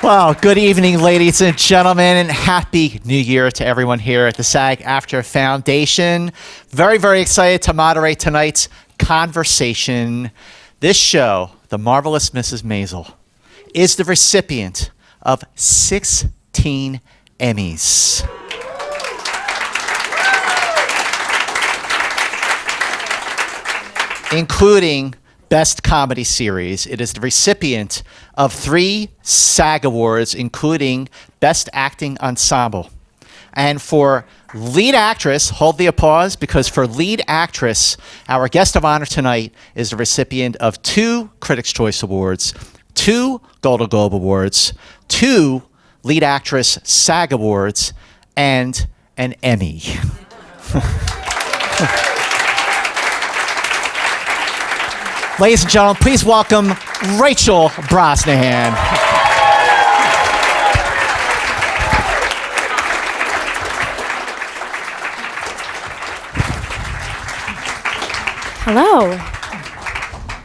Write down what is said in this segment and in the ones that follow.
Well, good evening, ladies and gentlemen, and happy New Year to everyone here at the SAG-AFTRA Foundation. Very, very excited to moderate tonight's conversation. This show, The Marvelous Mrs. Maisel, is the recipient of 16 Emmys. Including Best Comedy Series. It is the recipient of 3 SAG Awards, including Best Acting Ensemble. And for lead actress, hold the applause, because for lead actress, our guest of honor tonight is the recipient of 2 Critics' Choice Awards, 2 Golden Globe Awards, 2 Lead Actress SAG Awards, and an Emmy. Ladies and gentlemen, please welcome Rachel Brosnahan. Hello.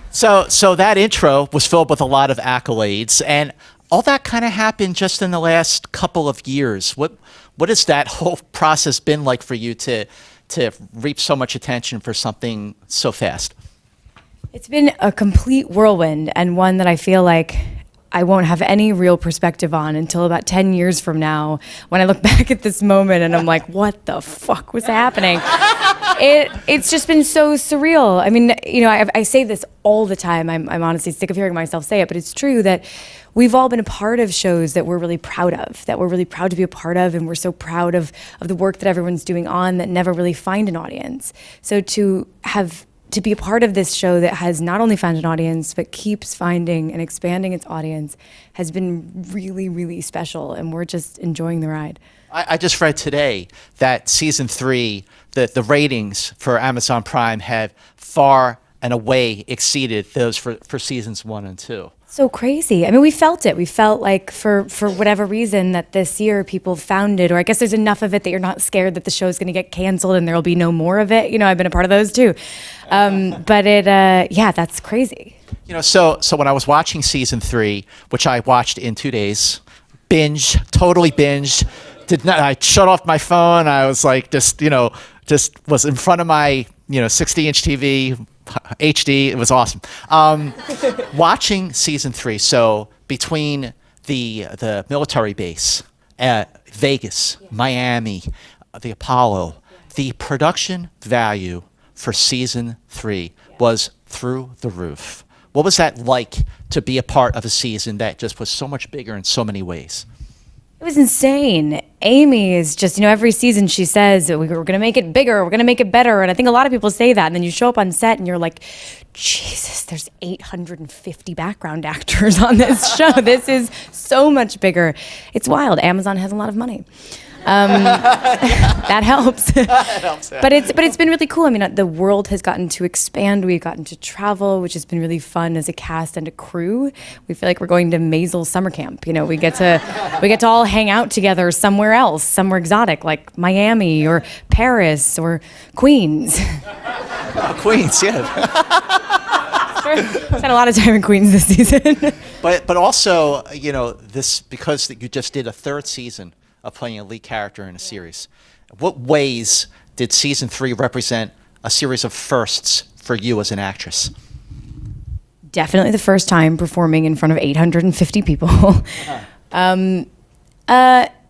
So that intro was filled with a lot of accolades, and all that kind of happened just in the last couple of years. What has that whole process been like for you to reap so much attention for something so fast? It's been a complete whirlwind, and one that I feel like I won't have any real perspective on until about 10 years from now, when I look back at this moment and I'm like, what the fuck was happening? It's just been so surreal. I mean, you know, I say this all the time. I'm honestly sick of hearing myself say it, but it's true that we've all been a part of shows that we're really proud of, that we're really proud to be a part of, and we're so proud of the work that everyone's doing on that never really find an audience. So to be a part of this show that has not only found an audience, but keeps finding and expanding its audience has been really, really special, and we're just enjoying the ride. I just read today that season 3, the ratings for Amazon Prime have far and away exceeded those for seasons 1 and 2. So crazy. I mean, we felt it. We felt like for whatever reason that this year people found it, or I guess there's enough of it that you're not scared that the show's going to get canceled and there'll be no more of it. You know, I've been a part of those too. But yeah, that's crazy. You know, so when I was watching season 3, which I watched in 2 days, totally binged, I shut off my phone. I was like, just was in front of my, 60-inch TV, HD. It was awesome. Watching season 3, so between the military base, Vegas, Miami, the Apollo, the production value for season 3 was through the roof. What was that like to be a part of a season that just was so much bigger in so many ways? It was insane. Amy is just, every season she says, we're going to make it bigger, we're going to make it better. And I think a lot of people say that. And then you show up on set and you're like, Jesus, there's 850 background actors on this show. This is so much bigger. It's wild. Amazon has a lot of money. That helps. That helps, yeah. But it's been really cool. I mean, the world has gotten to expand. We've gotten to travel, which has been really fun as a cast and a crew. We feel like we're going to Maisel summer camp. We get to all hang out together somewhere else, somewhere exotic, like Miami or Paris or Queens. Queens, yeah. Spent a lot of time in Queens this season. But also, this, because you just did a 3rd season of playing a lead character in a series. What ways did season 3 represent a series of firsts for you as an actress? Definitely the first time performing in front of 850 people. You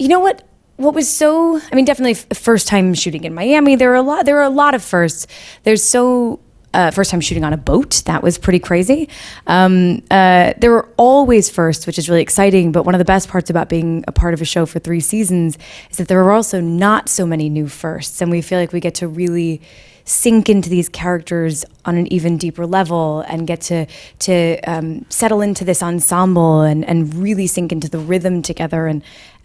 know what was so, definitely first time shooting in Miami. There were a lot of firsts. First time shooting on a boat, that was pretty crazy. There were always firsts, which is really exciting, but one of the best parts about being a part of a show for 3 seasons is that there are also not so many new firsts, and we feel like we get to really sink into these characters on an even deeper level and get to settle into this ensemble and really sink into the rhythm together,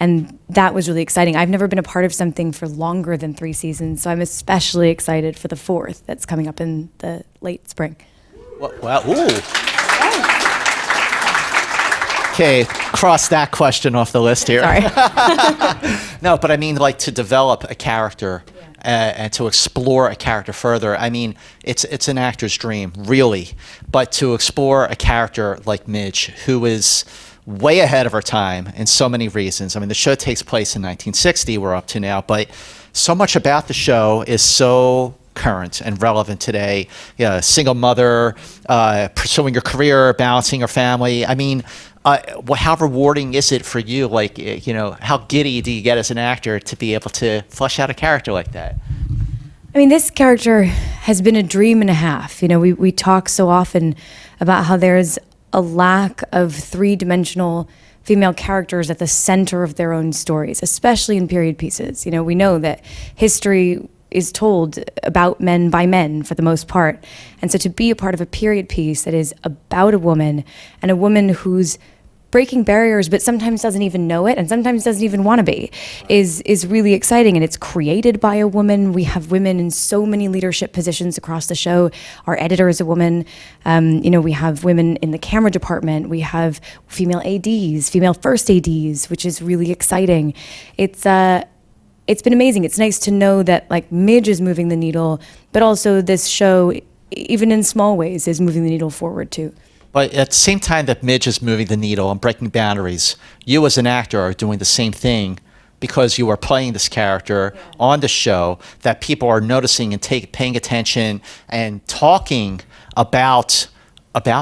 and that was really exciting. I've never been a part of something for longer than 3 seasons, so I'm especially excited for the 4th that's coming up in the late spring. Well, ooh. Okay, cross that question off the list here. Sorry. No, but like to develop a character and to explore a character further. It's an actor's dream, really. But to explore a character like Midge, who is way ahead of our time in so many reasons. I mean, the show takes place in 1960, we're up to now, but so much about the show is so current and relevant today. Single mother, pursuing your career, balancing your family. I mean, how rewarding is it for you? Like, how giddy do you get as an actor to be able to flesh out a character like that? I mean, this character has been a dream and a half. We talk so often about how there's a lack of three-dimensional female characters at the center of their own stories, especially in period pieces. We know that history is told about men by men for the most part. And so to be a part of a period piece that is about a woman, and a woman who's breaking barriers but sometimes doesn't even know it and sometimes doesn't even want to be, is really exciting. And it's created by a woman. We have women in so many leadership positions across the show. Our editor is a woman. We have women in the camera department. We have female ADs, female first ADs, which is really exciting. It's been amazing. It's nice to know that like Midge is moving the needle, but also this show, even in small ways, is moving the needle forward too. But at the same time that Midge is moving the needle and breaking boundaries, you as an actor are doing the same thing because you are playing this character on the show that people are noticing and paying attention and talking about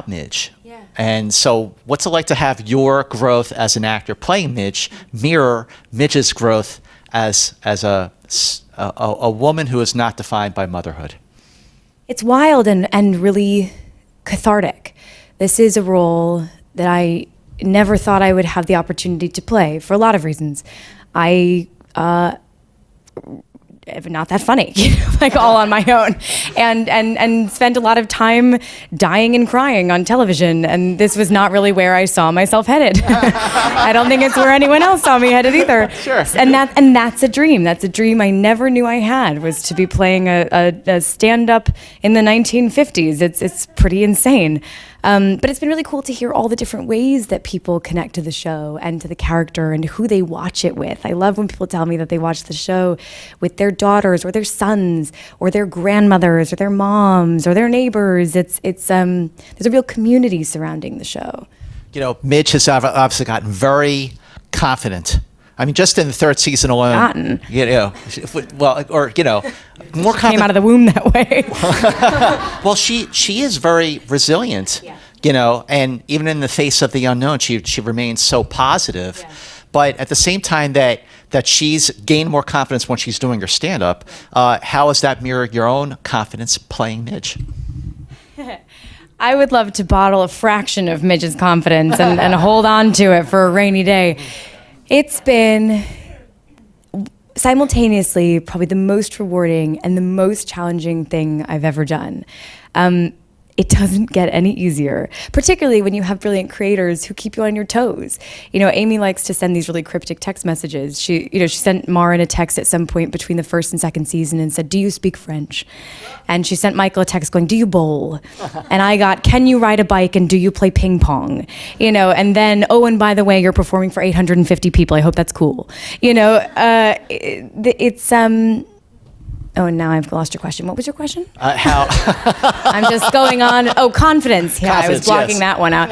Midge. Yeah. And so what's it like to have your growth as an actor playing Midge mirror Midge's growth as a woman who is not defined by motherhood? It's wild and really cathartic. This is a role that I never thought I would have the opportunity to play for a lot of reasons. I not that funny, like all on my own, and spent a lot of time dying and crying on television, and this was not really where I saw myself headed. I don't think it's where anyone else saw me headed either. Sure. And that's a dream. That's a dream I never knew I had, was to be playing a stand-up in the 1950s. It's pretty insane. But it's been really cool to hear all the different ways that people connect to the show and to the character and who they watch it with. I love when people tell me that they watch the show with their daughters or their sons or their grandmothers or their moms or their neighbors. There's a real community surrounding the show. Midge has obviously gotten very confident. I mean, just in the third season alone, more confident. Came out of the womb that way. Well, she is very resilient, and even in the face of the unknown, she remains so positive. Yeah. But at the same time that she's gained more confidence when she's doing her stand-up, how has that mirrored your own confidence playing Midge? I would love to bottle a fraction of Midge's confidence and hold on to it for a rainy day. It's been simultaneously probably the most rewarding and the most challenging thing I've ever done. It doesn't get any easier, particularly when you have brilliant creators who keep you on your toes. Amy likes to send these really cryptic text messages. She sent Marin a text at some point between the first and second season and said, "Do you speak French?" And she sent Michael a text going, "Do you bowl?" And I got, "Can you ride a bike and do you play ping pong?" And then, "Oh, and by the way, you're performing for 850 people. I hope that's cool." Oh, and now I've lost your question. What was your question? How? I'm just going on. Oh, confidence. Yeah, I was blocking that one out.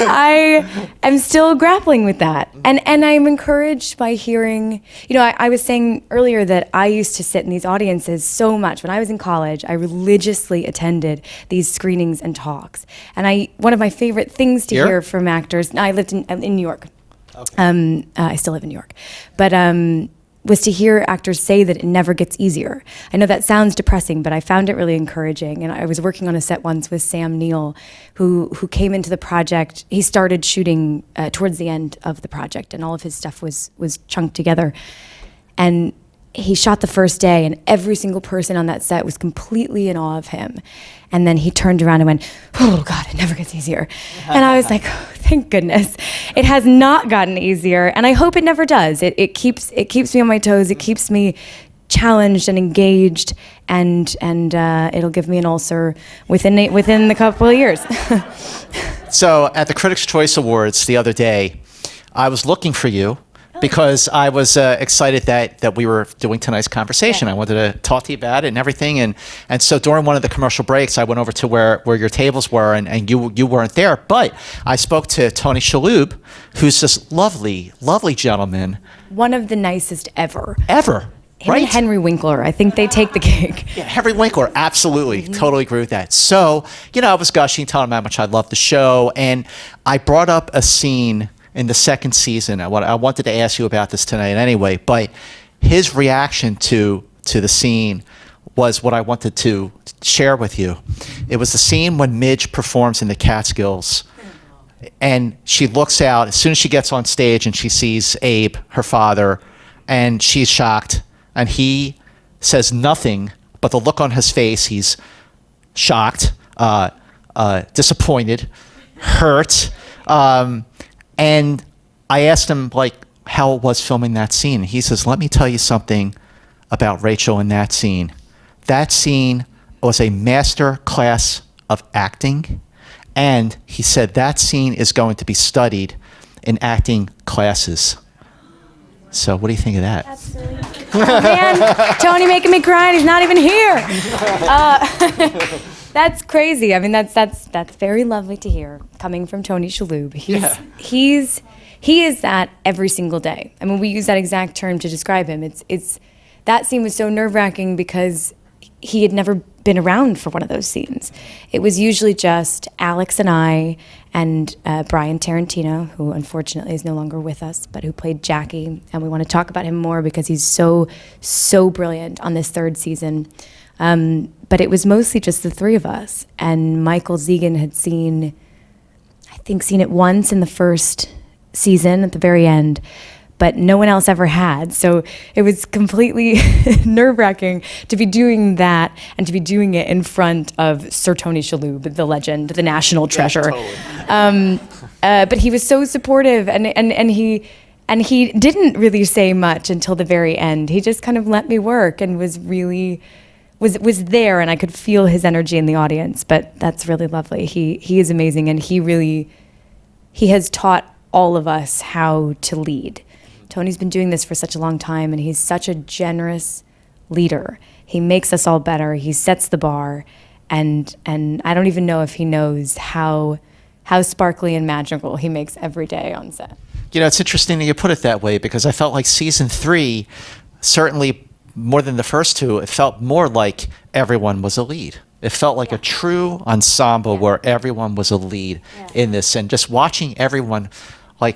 I am still grappling with that. And I'm encouraged by hearing, I was saying earlier that I used to sit in these audiences so much. When I was in college, I religiously attended these screenings and talks. And one of my favorite things to hear from actors, I lived in New York. Okay. I still live in New York. But was to hear actors say that it never gets easier. I know that sounds depressing, but I found it really encouraging. And I was working on a set once with Sam Neill, who came into the project. He started shooting towards the end of the project, and all of his stuff was chunked together. And he shot the first day, and every single person on that set was completely in awe of him. And then he turned around and went, "Oh God, it never gets easier." And I was like, oh, thank goodness. It has not gotten easier, and I hope it never does. It keeps me on my toes. It keeps me challenged and engaged, and it'll give me an ulcer within the couple of years. So at the Critics' Choice Awards the other day, I was looking for you. because I was excited that we were doing tonight's conversation. Yeah. I wanted to talk to you about it and everything. And so during one of the commercial breaks, I went over to where your tables were, and you weren't there. But I spoke to Tony Shalhoub, who's this lovely, lovely gentleman. One of the nicest ever. Ever. Him Right? and Henry Winkler, I think they take the cake. Yeah, Henry Winkler, absolutely. Totally agree with that. So, I was gushing, telling him how much I love the show. And I brought up a scene in the second season. I wanted to ask you about this tonight anyway, but his reaction to the scene was what I wanted to share with you. It was the scene when Midge performs in the Catskills. And she looks out as soon as she gets on stage and she sees Abe, her father, and she's shocked. And he says nothing, but the look on his face, he's shocked, disappointed, hurt. And I asked him, how it was filming that scene. He says, let me tell you something about Rachel in that scene. That scene was a master class of acting. And he said that scene is going to be studied in acting classes. So what do you think of that? Absolutely. Oh, man, Tony making me cry and he's not even here. That's crazy. I mean, that's very lovely to hear coming from Tony Shalhoub. He is that every single day. I mean, we use that exact term to describe him. It's that scene was so nerve-wracking because he had never been around for one of those scenes. It was usually just Alex and I and Brian Tarantino, who unfortunately is no longer with us, but who played Jackie. And we want to talk about him more because he's so brilliant on this third season. But it was mostly just the three of us. And Michael Zegan had seen it once in the first season at the very end, but no one else ever had. So it was completely nerve-wracking to be doing that and to be doing it in front of Sir Tony Shalhoub, the legend, the national treasure. Yeah, totally. But he was so supportive, and he didn't really say much until the very end. He just kind of let me work and was really was there, and I could feel his energy in the audience. But that's really lovely. He is amazing, and he has taught all of us how to lead. Tony's been doing this for such a long time, and he's such a generous leader. He makes us all better. He sets the bar, and I don't even know if he knows how sparkly and magical he makes every day on set. It's interesting that you put it that way, because I felt like season 3, certainly more than the first 2, it felt more like everyone was a lead. It felt like a true ensemble where everyone was a lead in this, and just watching everyone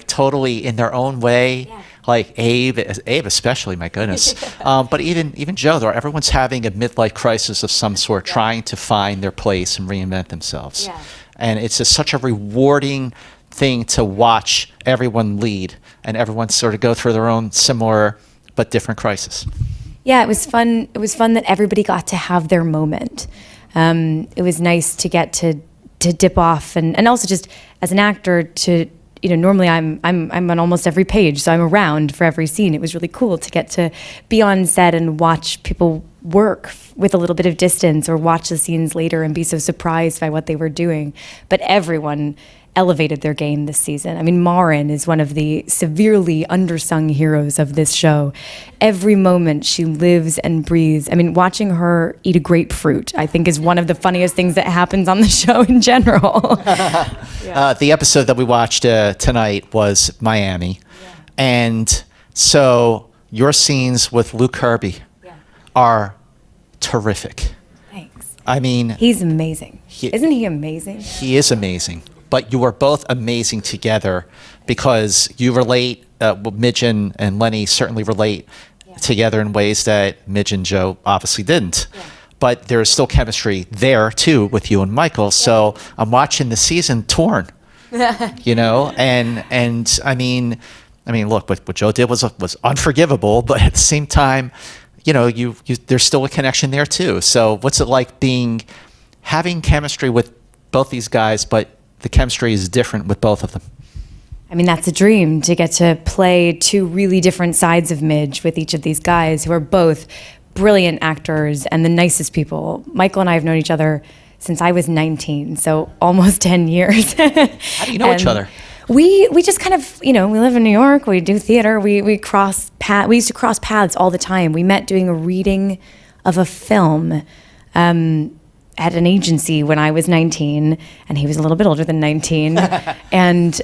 totally in their own way. Like Abe especially, my goodness. But even Joe, though, everyone's having a midlife crisis of some sort, trying to find their place and reinvent themselves. Yeah. And it's just such a rewarding thing to watch everyone lead and everyone sort of go through their own similar but different crisis. Yeah, it was fun. It was fun that everybody got to have their moment. It was nice to get to dip off, and also just as an actor to. Normally I'm on almost every page, so I'm around for every scene. It was really cool to get to be on set and watch people work with a little bit of distance, or watch the scenes later and be so surprised by what they were doing. But everyone elevated their game this season. I mean, Marin is one of the severely undersung heroes of this show. Every moment she lives and breathes. I mean, watching her eat a grapefruit, I think, is one of the funniest things that happens on the show in general. The episode that we watched tonight was Miami. Yeah. And so your scenes with Luke Kirby are terrific. Thanks. I mean... He's amazing. Isn't he amazing? He is amazing. But you are both amazing together, because you relate, Midge and Lenny certainly relate together in ways that Midge and Joe obviously didn't. Yeah. But there is still chemistry there, too, with you and Michael. So I'm watching the season torn, and I mean, look, what Joe did was unforgivable, but at the same time, you there's still a connection there, too. So what's it like having chemistry with both these guys, but the chemistry is different with both of them? I mean, that's a dream, to get to play two really different sides of Midge with each of these guys who are both brilliant actors and the nicest people. Michael and I have known each other since I was 19, so almost 10 years. How do you know each other? We just kind of, we live in New York, we do theater, we used to cross paths all the time. We met doing a reading of a film at an agency when I was 19, and he was a little bit older than 19. and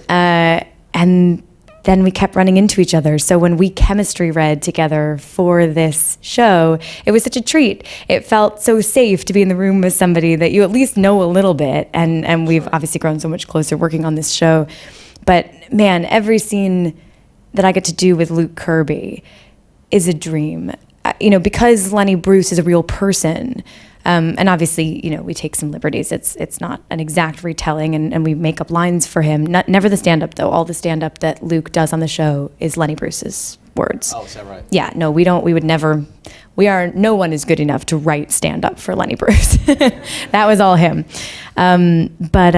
then we kept running into each other. So when we chemistry read together for this show, it was such a treat. It felt so safe to be in the room with somebody that you at least know a little bit. And we've obviously grown so much closer working on this show. But man, every scene that I get to do with Luke Kirby is a dream. Because Lenny Bruce is a real person, and obviously, we take some liberties. It's not an exact retelling, and we make up lines for him. Never the stand-up, though. All the stand-up that Luke does on the show is Lenny Bruce's words. Oh, is that right? Yeah, no, we don't. We would never. No one is good enough to write stand-up for Lenny Bruce. That was all him. But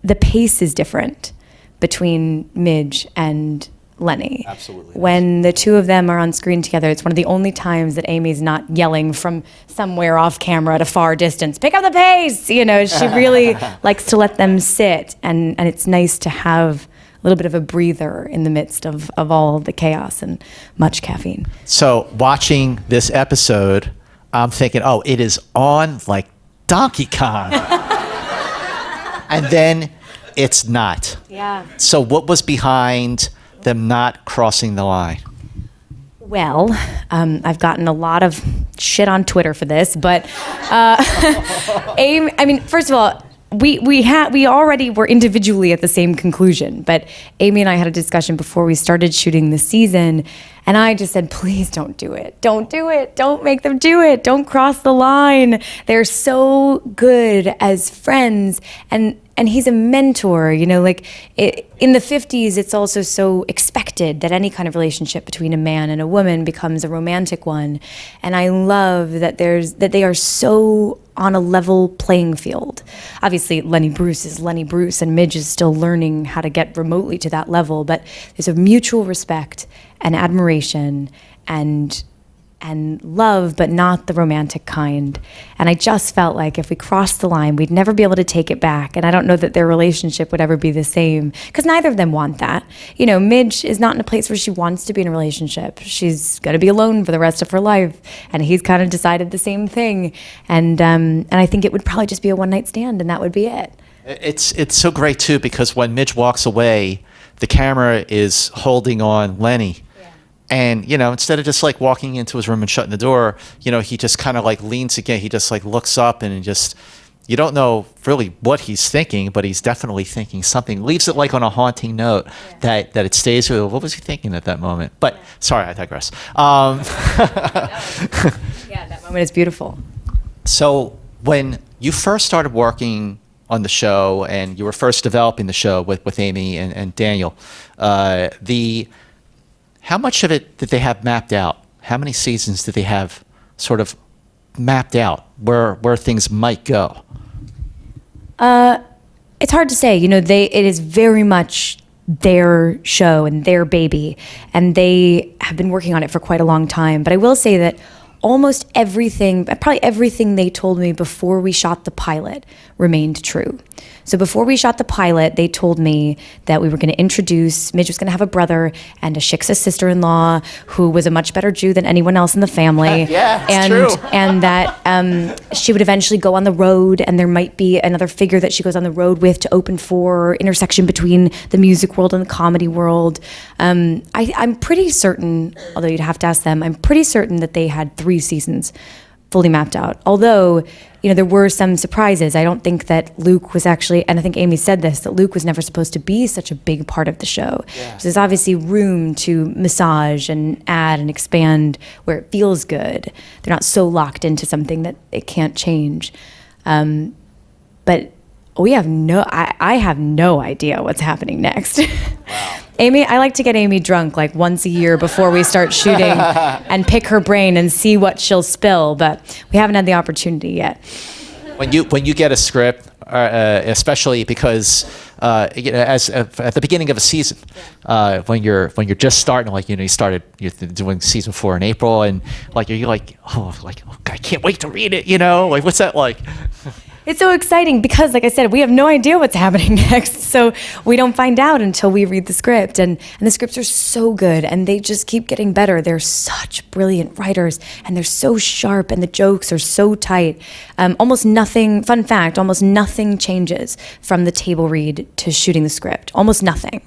the pace is different between Midge and Lenny. Absolutely. When the two of them are on screen together, it's one of the only times that Amy's not yelling from somewhere off camera at a far distance, pick up the pace! She really likes to let them sit, and it's nice to have a little bit of a breather in the midst of all the chaos and much caffeine. So watching this episode, I'm thinking, oh, it is on like Donkey Kong. And then it's not. Yeah. So what was behind them not crossing the line? Well, I've gotten a lot of shit on Twitter for this, but Amy, first of all, we already were individually at the same conclusion, but Amy and I had a discussion before we started shooting the season, and I just said, please don't do it. Don't do it. Don't make them do it. Don't cross the line. They're so good as friends, and he's a mentor, in the 50s, it's also so expected that any kind of relationship between a man and a woman becomes a romantic one. And I love that they are so on a level playing field. Obviously, Lenny Bruce is Lenny Bruce, and Midge is still learning how to get remotely to that level, but there's a mutual respect and admiration and love, but not the romantic kind. And I just felt like if we crossed the line, we'd never be able to take it back. And I don't know that their relationship would ever be the same, because neither of them want that. Midge is not in a place where she wants to be in a relationship. She's going to be alone for the rest of her life. And he's kind of decided the same thing. And I think it would probably just be a one-night stand, and that would be it. It's so great, too, because when Midge walks away, the camera is holding on Lenny. And, instead of just like walking into his room and shutting the door, he just kind of like leans again. He just like looks up and just, you don't know really what he's thinking, but he's definitely thinking something. Leaves it like on a haunting note that it stays with. What was he thinking at that moment? But sorry, I digress. Yeah, that moment is beautiful. So when you first started working on the show and you were first developing the show with Amy and Daniel, how much of it did they have mapped out? How many seasons did they have sort of mapped out where things might go? It's hard to say. It is very much their show and their baby, and they have been working on it for quite a long time. But I will say that almost everything, probably everything they told me before we shot the pilot remained true. So before we shot the pilot, they told me that we were going to introduce, Midge was going to have a brother and a Shiksa sister-in-law who was a much better Jew than anyone else in the family. Yeah, it's true. And that she would eventually go on the road, and there might be another figure that she goes on the road with to open for intersection between the music world and the comedy world. I'm pretty certain, although you'd have to ask them, I'm pretty certain that they had 3 seasons fully mapped out. Although, there were some surprises. I don't think that Luke was actually, and I think Amy said this, that Luke was never supposed to be such a big part of the show. Yeah. So there's obviously room to massage and add and expand where it feels good. They're not so locked into something that it can't change. But I have no idea what's happening next. Wow. Amy, I like to get Amy drunk like once a year before we start shooting and pick her brain and see what she'll spill, but we haven't had the opportunity yet. When you get a script, especially because at the beginning of a season, when you're just starting, you're doing season 4 in April, and you're like, I can't wait to read it. What's that like? It's so exciting because, like I said, we have no idea what's happening next. So we don't find out until we read the script. And the scripts are so good and they just keep getting better. They're such brilliant writers and they're so sharp and the jokes are so tight. Almost nothing, fun fact, almost nothing changes from the table read to shooting the script. Almost nothing.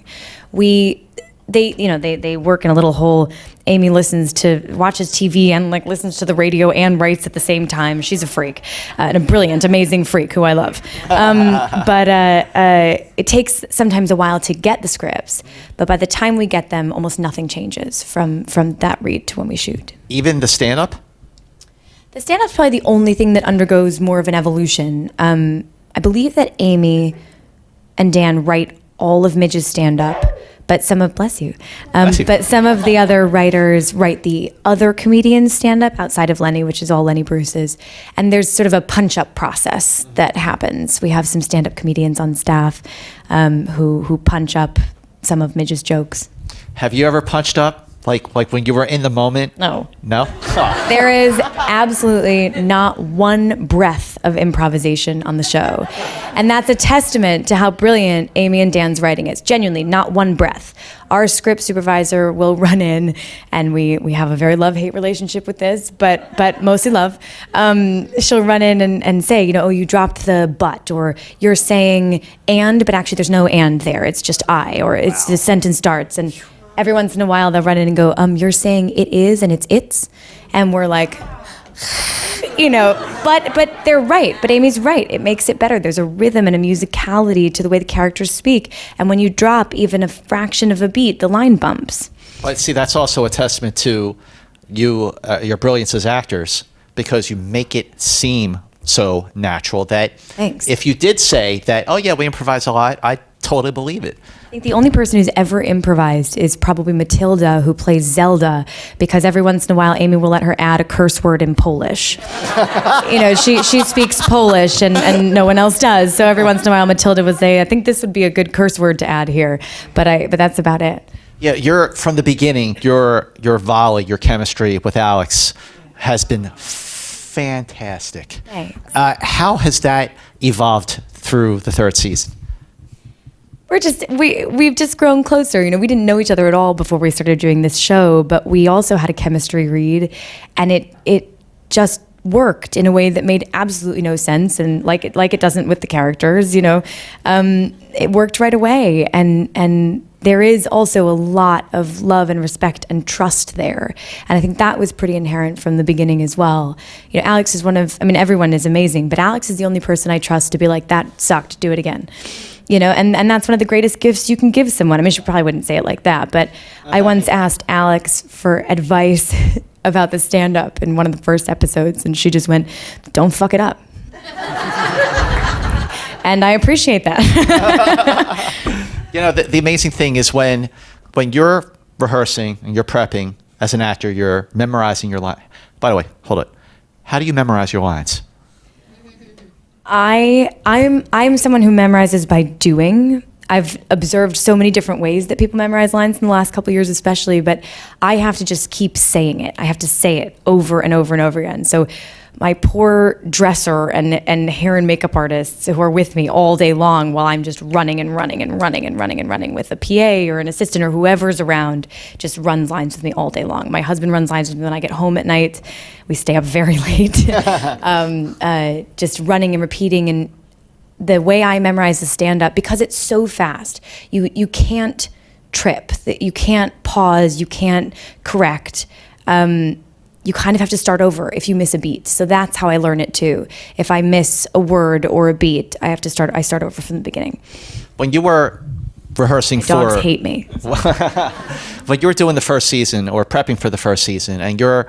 They work in a little hole. Amy watches TV and like listens to the radio and writes at the same time. She's a freak, and a brilliant, amazing freak who I love. But it takes sometimes a while to get the scripts. But by the time we get them, almost nothing changes from that read to when we shoot. Even the stand-up? The stand-up's probably the only thing that undergoes more of an evolution. I believe that Amy and Dan write all of Midge's stand-up. But some of But some of the other writers write the other comedians' stand-up outside of Lenny, which is all Lenny Bruce's. And there's sort of a punch-up process that happens. We have some stand-up comedians on staff who punch up some of Midge's jokes. Have you ever punched up? Like when you were in the moment? No. No? Oh. There is absolutely not one breath of improvisation on the show. And that's a testament to how brilliant Amy and Dan's writing is. Genuinely, not one breath. Our script supervisor will run in, and we have a very love-hate relationship with this, but mostly love. She'll run in and say, oh, you dropped the but, or you're saying and, but actually there's no and there. It's just I, or it's the sentence starts. And every once in a while, they'll run in and go, you're saying it is and it's. And we're like, but they're right. But Amy's right. It makes it better. There's a rhythm and a musicality to the way the characters speak. And when you drop even a fraction of a beat, the line bumps. But see, that's also a testament to your brilliance as actors, because you make it seem so natural that Thanks. If you did say that, oh yeah, we improvise a lot, I totally believe it. I think the only person who's ever improvised is probably Matilda, who plays Zelda, because every once in a while Amy will let her add a curse word in Polish. She speaks Polish and no one else does. So every once in a while Matilda would say, I think this would be a good curse word to add here. But that's about it. Yeah, you're from the beginning, your volley, your chemistry with Alex has been fantastic. Thanks. How has that evolved through the third season? We've just grown closer. We didn't know each other at all before we started doing this show, but we also had a chemistry read, and it just worked in a way that made absolutely no sense, and like it doesn't with the characters. It worked right away, and there is also a lot of love and respect and trust there, and I think that was pretty inherent from the beginning as well. Alex is everyone is amazing, but Alex is the only person I trust to be like, that sucked, do it again. And that's one of the greatest gifts you can give someone. She probably wouldn't say it like that, but I once asked Alex for advice about the stand-up in one of the first episodes, and she just went, don't fuck it up. And I appreciate that. The amazing thing is when you're rehearsing and you're prepping as an actor, you're memorizing your line. By the way, hold it. How do you memorize your lines? I'm someone who memorizes by doing. I've observed so many different ways that people memorize lines in the last couple of years especially, but I have to just keep saying it. I have to say it over and over and over again. So my poor dresser and hair and makeup artists who are with me all day long while I'm just running and running and running and running and running with a PA or an assistant or whoever's around, just runs lines with me all day long. My husband runs lines with me when I get home at night. We stay up very late, just running and repeating. And the way I memorize the stand-up, because it's so fast, you can't trip, you can't pause, you can't correct. You kind of have to start over if you miss a beat. So that's how I learn it too. If I miss a word or a beat, I start over from the beginning. When you were rehearsing dogs hate me. When you were doing the first season or prepping for the first season, and you're,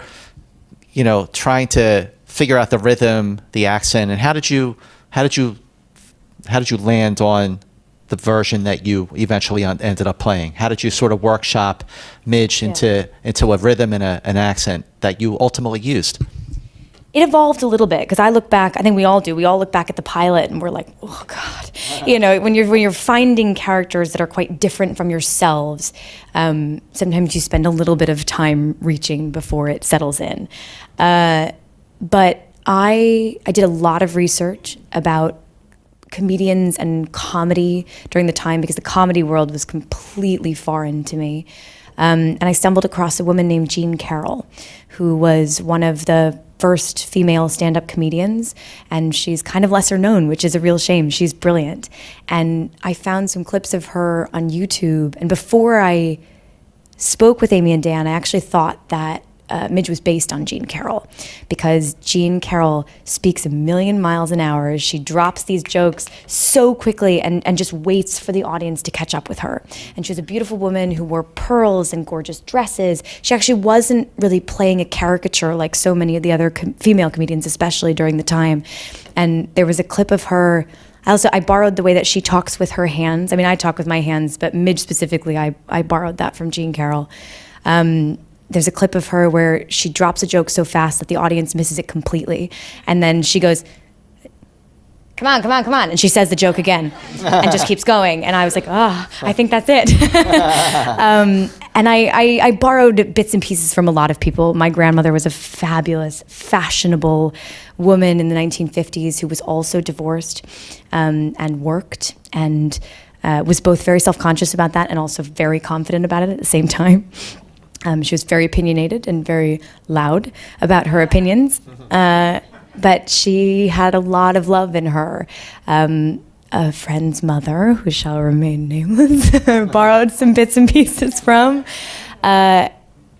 trying to figure out the rhythm, the accent, and how did you land on the version that you eventually ended up playing? How did you sort of workshop Midge into a rhythm and an accent that you ultimately used? It evolved a little bit, because I look back, I think we all do, we all look back at the pilot and we're like, oh God. When you're finding characters that are quite different from yourselves, sometimes you spend a little bit of time reaching before it settles in. But I did a lot of research about comedians and comedy during the time because the comedy world was completely foreign to me. And I stumbled across a woman named Jean Carroll, who was one of the first female stand-up comedians, and she's kind of lesser known, which is a real shame. She's brilliant. And I found some clips of her on YouTube, and before I spoke with Amy and Dan, I actually thought that Midge was based on Jean Carroll, because Jean Carroll speaks a million miles an hour. She drops these jokes so quickly and just waits for the audience to catch up with her. And she was a beautiful woman who wore pearls and gorgeous dresses. She actually wasn't really playing a caricature like so many of the other female comedians, especially during the time. And there was a clip of her. I borrowed the way that she talks with her hands. I mean, I talk with my hands, but Midge specifically, I borrowed that from Jean Carroll. There's a clip of her where she drops a joke so fast that the audience misses it completely. And then she goes, come on, come on, come on. And she says the joke again and just keeps going. And I was like, I think that's it. And I borrowed bits and pieces from a lot of people. My grandmother was a fabulous, fashionable woman in the 1950s who was also divorced and worked and was both very self-conscious about that and also very confident about it at the same time. She was very opinionated and very loud about her opinions, but she had a lot of love in her. A friend's mother, who shall remain nameless, borrowed some bits and pieces from.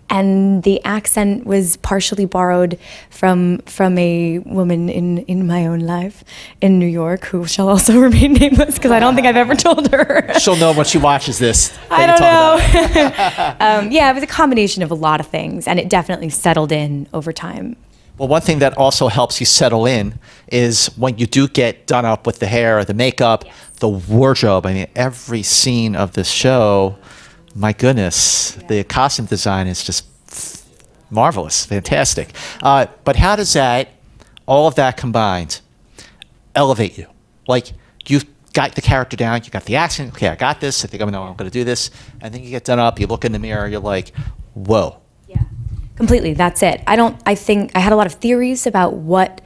And the accent was partially borrowed from a woman in my own life in New York, who shall also remain nameless because I don't think I've ever told her. She'll know when she watches this. I don't know. Yeah, it was a combination of a lot of things, and it definitely settled in over time. Well, one thing that also helps you settle in is when you do get done up with the hair, the makeup, the wardrobe. I mean, every scene of this show, my goodness, the costume design is just marvelous, fantastic. But how does all of that combined, elevate you? Like, you've got the character down, you got the accent, okay, I got this, I think I'm going to do this, and then you get done up, you look in the mirror, you're like, whoa. Yeah, completely, that's it. I think I had a lot of theories about what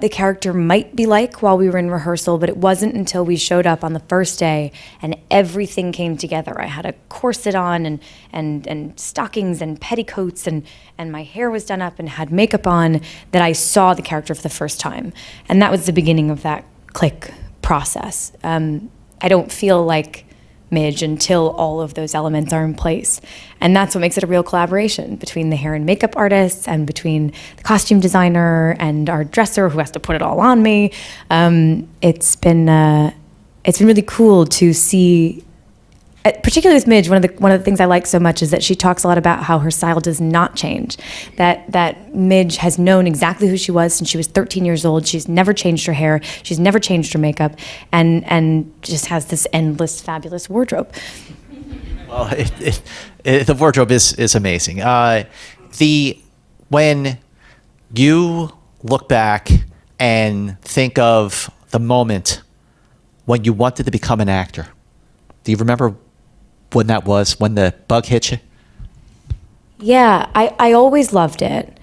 the character might be like while we were in rehearsal, but it wasn't until we showed up on the first day and everything came together. I had a corset on and stockings and petticoats and my hair was done up and had makeup on that I saw the character for the first time. And that was the beginning of that click process. I don't feel like Midge until all of those elements are in place. And that's what makes it a real collaboration between the hair and makeup artists and between the costume designer and our dresser who has to put it all on me. It's been really cool to see, particularly with Midge, one of the things I like so much is that she talks a lot about how her style does not change. That Midge has known exactly who she was since she was 13 years old. She's never changed her hair. She's never changed her makeup, and just has this endless, fabulous wardrobe. Well, the wardrobe is amazing. When you look back and think of the moment when you wanted to become an actor, do you remember when that was, when the bug hit you? Yeah, I always loved it.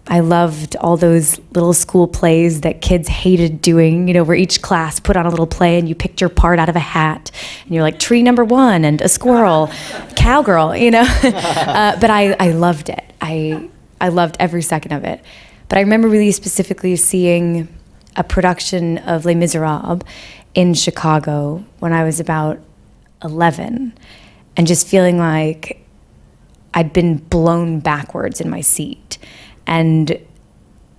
I loved all those little school plays that kids hated doing, where each class put on a little play and you picked your part out of a hat. And you're like, tree number one and a squirrel, cowgirl, But I loved it. I loved every second of it. But I remember really specifically seeing a production of Les Miserables in Chicago when I was about 11 and just feeling like I'd been blown backwards in my seat and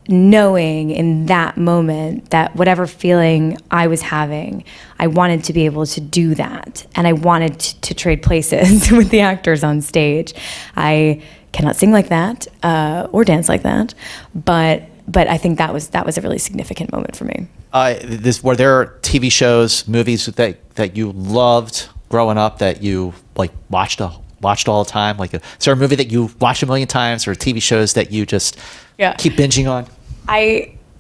knowing in that moment that whatever feeling I was having, I wanted to be able to do that, and I wanted to trade places with the actors on stage. I cannot sing like that or dance like that, but I think that was a really significant moment for me. Were there TV shows, movies that you loved growing up that you watched all the time? Is there a movie that you watched a million times, or TV shows that you just keep binging on?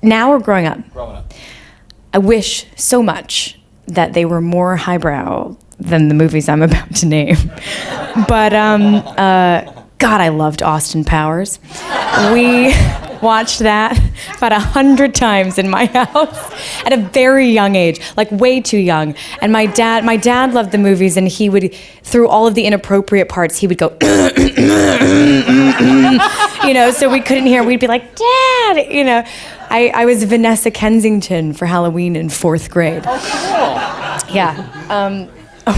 Now or growing up? Growing up. I wish so much that they were more highbrow than the movies I'm about to name. But God, I loved Austin Powers. watched that about 100 times in my house at a very young age, like way too young. And my dad loved the movies, and he would, through all of the inappropriate parts, he would go, so we couldn't hear. We'd be like, Dad, I was Vanessa Kensington for Halloween in 4th grade. Oh, cool. Yeah.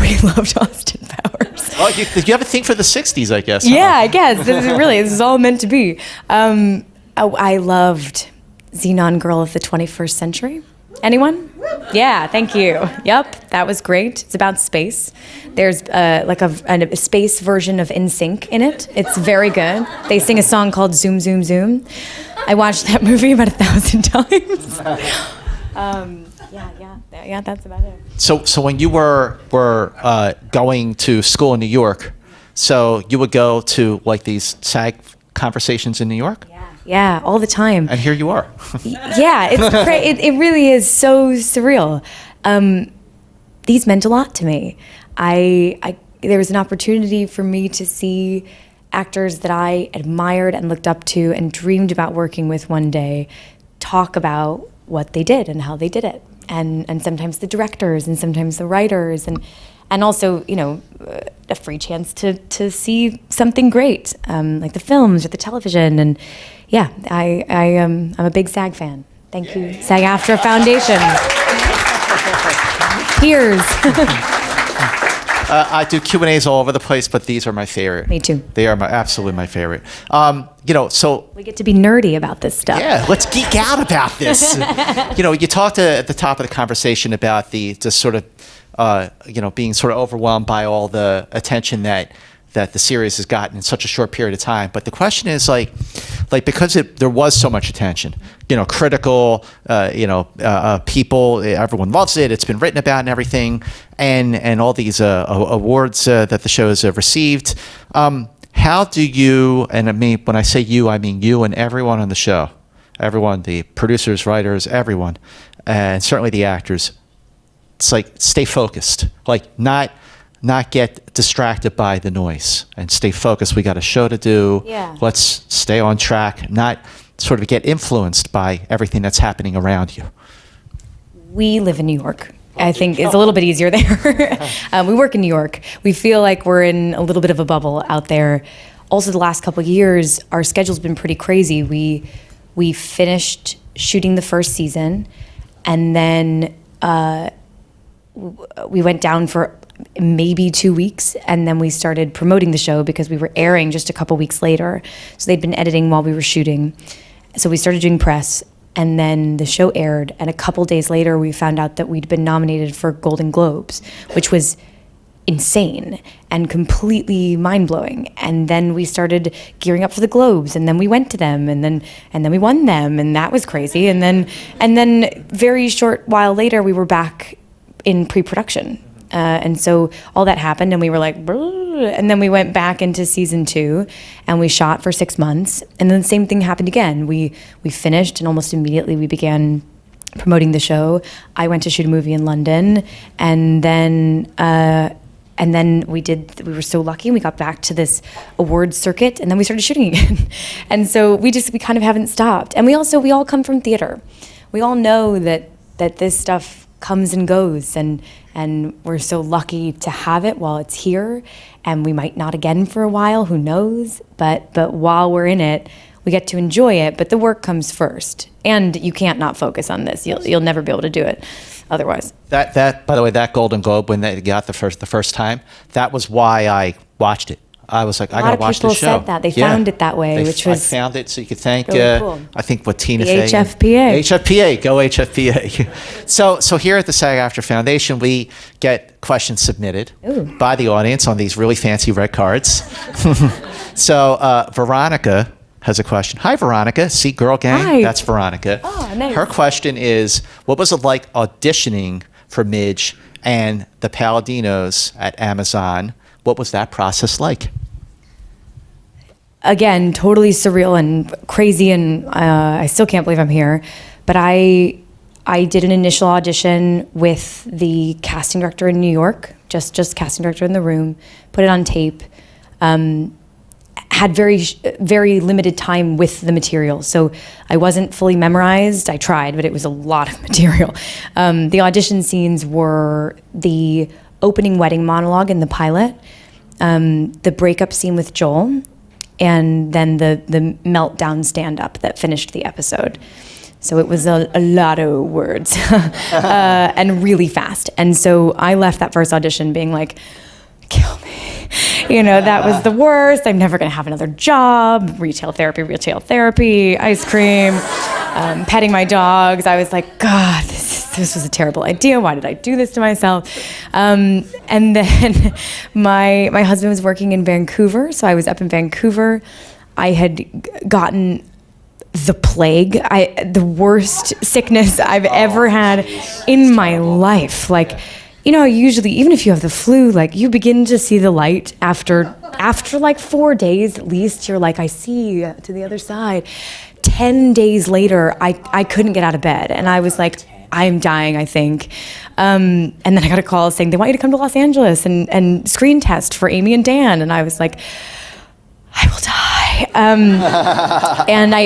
We loved Austin Powers. Oh, you have a thing for the 60s, I guess. Yeah, I guess. This is all meant to be. I loved Xenon Girl of the 21st Century. Anyone? Yeah, thank you. Yep, that was great. It's about space. There's a space version of NSYNC in it. It's very good. They sing a song called Zoom, Zoom, Zoom. I watched that movie about 1,000 times. Yeah, that's about it. So when you were going to school in New York, so you would go to like these SAG conversations in New York? Yeah, all the time. And here you are. Yeah, it's it really is so surreal. These meant a lot to me. There was an opportunity for me to see actors that I admired and looked up to and dreamed about working with one day talk about what they did and how they did it. And sometimes the directors and sometimes the writers and also, a free chance to see something great, like the films or the television. And yeah, I'm a big SAG fan. Thank you, SAG-AFTRA Foundation. Peers. I do Q&As all over the place, but these are my favorite. Me too. They are absolutely my favorite. So we get to be nerdy about this stuff. Yeah, let's geek out about this. You talked at the top of the conversation about the sort of, being sort of overwhelmed by all the attention that the series has gotten in such a short period of time. But the question is because there was so much attention, critical, people, everyone loves it. It's been written about and everything, and all these awards that the shows have received. How do you, and I mean, when I say you, I mean you and everyone on the show, everyone, the producers, writers, everyone, and certainly the actors, it's like stay focused, like not get distracted by the noise and stay focused. We got a show to do. Yeah. Let's stay on track, not sort of get influenced by everything that's happening around you. We live in New York. I think it's a little bit easier there. We work in New York. We feel like we're in a little bit of a bubble out there. Also, the last couple of years, our schedule's been pretty crazy. We finished shooting the first season, and then we went down for maybe 2 weeks, and then we started promoting the show because we were airing just a couple weeks later. So they'd been editing while we were shooting. So we started doing press, and then the show aired, and a couple days later we found out that we'd been nominated for Golden Globes, which was insane and completely mind-blowing. And then we started gearing up for the Globes, and then we went to them, and then we won them, and that was crazy. And then very short while later we were back in pre-production. And so all that happened, and we were like, and then we went back into season 2, and we shot for 6 months, and then the same thing happened again. We finished, and almost immediately we began promoting the show. I went to shoot a movie in London, and then we were so lucky, and we got back to this awards circuit, and then we started shooting again. And so we kind of haven't stopped. And we all come from theater. We all know that this stuff comes and goes, and we're so lucky to have it while it's here, and we might not again for a while, who knows, but while we're in it, we get to enjoy it, but the work comes first, and you can't not focus on this. You'll never be able to do it otherwise. That by the way, that Golden Globe, when they got the first time, that was why I watched it. I was like, I gotta watch this show. A lot of people said that. They found it that way, which was I found it, so you could thank, really cool. I think what Tina the Fey. HFPA. HFPA, go HFPA. So here at the SAG-AFTRA Foundation, we get questions submitted by the audience on these really fancy red cards. So Veronica has a question. Hi, Veronica. See, Girl Gang? Hi. That's Veronica. Oh, nice. Her question is, what was it like auditioning for Midge and the Palladinos at Amazon? What was that process like? Again, totally surreal and crazy, and I still can't believe I'm here. But I did an initial audition with the casting director in New York, just casting director in the room, put it on tape. had very limited time with the material. So I wasn't fully memorized. I tried, but it was a lot of material. The audition scenes were the opening wedding monologue in the pilot, the breakup scene with Joel, and then the meltdown stand-up that finished the episode. So it was a lot of words and really fast. And so I left that first audition being like, kill me. That was the worst. I'm never going to have another job. Retail therapy, ice cream, petting my dogs. I was like, God, this was a terrible idea. Why did I do this to myself? And then my husband was working in Vancouver, so I was up in Vancouver. I had gotten the plague, the worst sickness I've ever had in my life. Like, usually, even if you have the flu, like, you begin to see the light after like 4 days at least. You're like, I see to the other side. 10 days later, I couldn't get out of bed. And I was like, I'm dying, I think. And then I got a call saying, they want you to come to Los Angeles and screen test for Amy and Dan. And I was like, I will die.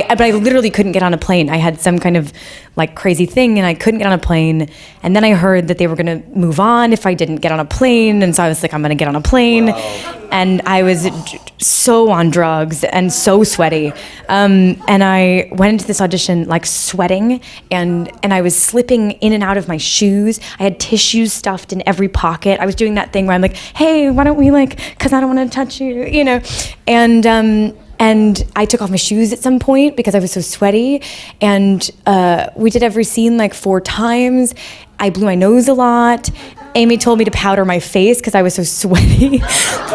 But I literally couldn't get on a plane. I had some kind of like crazy thing and I couldn't get on a plane. And then I heard that they were going to move on if I didn't get on a plane. And so I was like, I'm going to get on a plane. Wow. And I was so on drugs and so sweaty. And I went into this audition like sweating and I was slipping in and out of my shoes. I had tissues stuffed in every pocket. I was doing that thing where I'm like, hey, why don't we because I don't want to touch you, And I took off my shoes at some point because I was so sweaty. And we did every scene like 4 times. I blew my nose a lot. Amy told me to powder my face because I was so sweaty.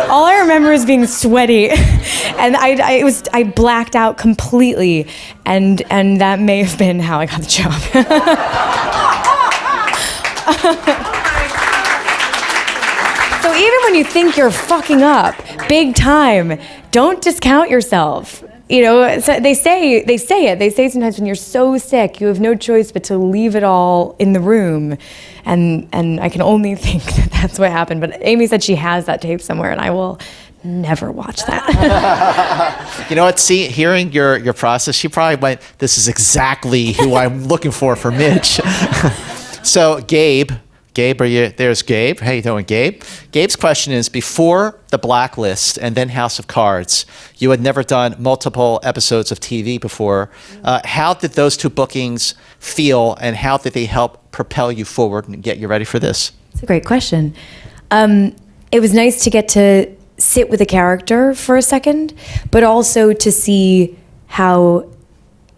All I remember is being sweaty. And I blacked out completely. And that may have been how I got the job. So even when you think you're fucking up big time, don't discount yourself. So they say it. They say sometimes when you're so sick, you have no choice but to leave it all in the room. And I can only think that that's what happened. But Amy said she has that tape somewhere, and I will never watch that. You know what? See, hearing your process, she probably went, this is exactly who I'm looking for Midge. So Gabe, are you? There's Gabe. How you doing, Gabe? Gabe's question is, before the Blacklist and then House of Cards, you had never done multiple episodes of TV before. How did those 2 bookings feel, and how did they help propel you forward and get you ready for this? It's a great question. It was nice to get to sit with a character for a second, but also to see how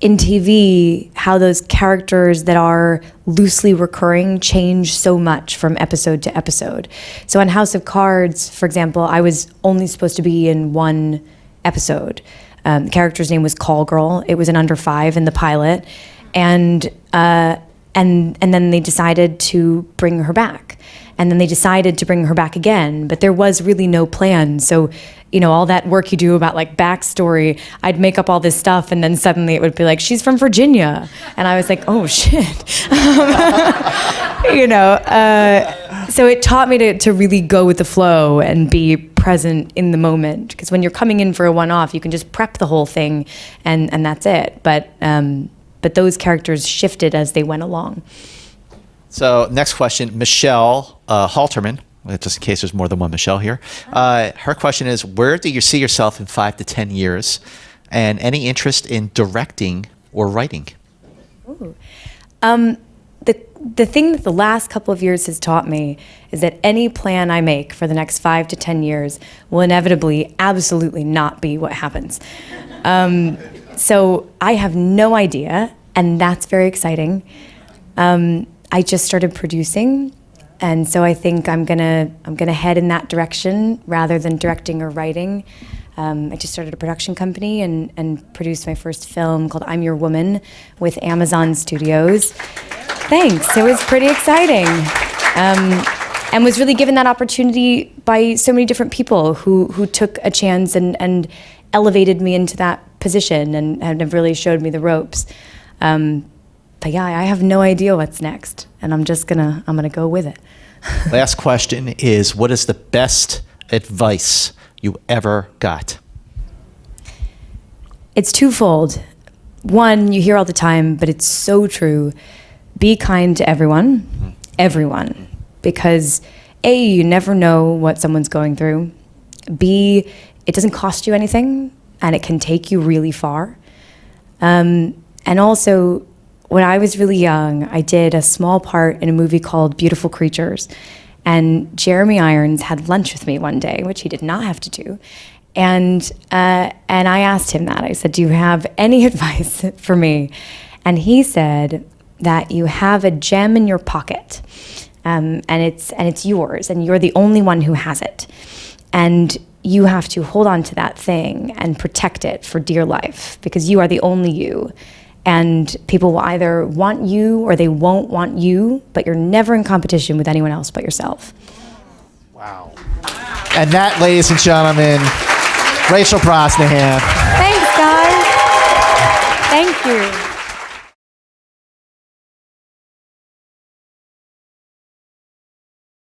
in TV, how those characters that are loosely recurring change so much from episode to episode. So on House of Cards, for example, I was only supposed to be in 1 episode. The character's name was Call Girl. It was an under 5 in the pilot. And then they decided to bring her back. And then they decided to bring her back again, but there was really no plan. So, all that work you do about like backstory, I'd make up all this stuff and then suddenly it would be like, she's from Virginia. And I was like, oh shit. So it taught me to really go with the flow and be present in the moment. Because when you're coming in for a one-off, you can just prep the whole thing and that's it. But those characters shifted as they went along. So next question, Michelle Halterman, just in case there's more than one Michelle here. Her question is, where do you see yourself in 5 to 10 years? And any interest in directing or writing? Ooh. The thing that the last couple of years has taught me is that any plan I make for the next 5 to 10 years will inevitably absolutely not be what happens. So I have no idea, and that's very exciting. I just started producing, and so I think I'm gonna head in that direction rather than directing or writing. I just started a production company and produced my first film called I'm Your Woman with Amazon Studios. Thanks, it was pretty exciting. And was really given that opportunity by so many different people who took a chance and elevated me into that position and have really showed me the ropes. But yeah, I have no idea what's next, and I'm gonna go with it. Last question is, what is the best advice you ever got? it's twofold. One, you hear all the time, but it's so true. Be kind to everyone, because A, you never know what someone's going through. B, it doesn't cost you anything, and it can take you really far. And also, when I was really young, I did a small part in a movie called Beautiful Creatures, and Jeremy Irons had lunch with me one day, which he did not have to do. And I asked him that. I said, do you have any advice for me? And he said that you have a gem in your pocket, and it's yours, and you're the only one who has it. And you have to hold on to that thing and protect it for dear life, because you are the only you. And people will either want you or they won't want you, but you're never in competition with anyone else but yourself. Wow. And that, ladies and gentlemen, Rachel Brosnahan. Thanks, guys. Thank you.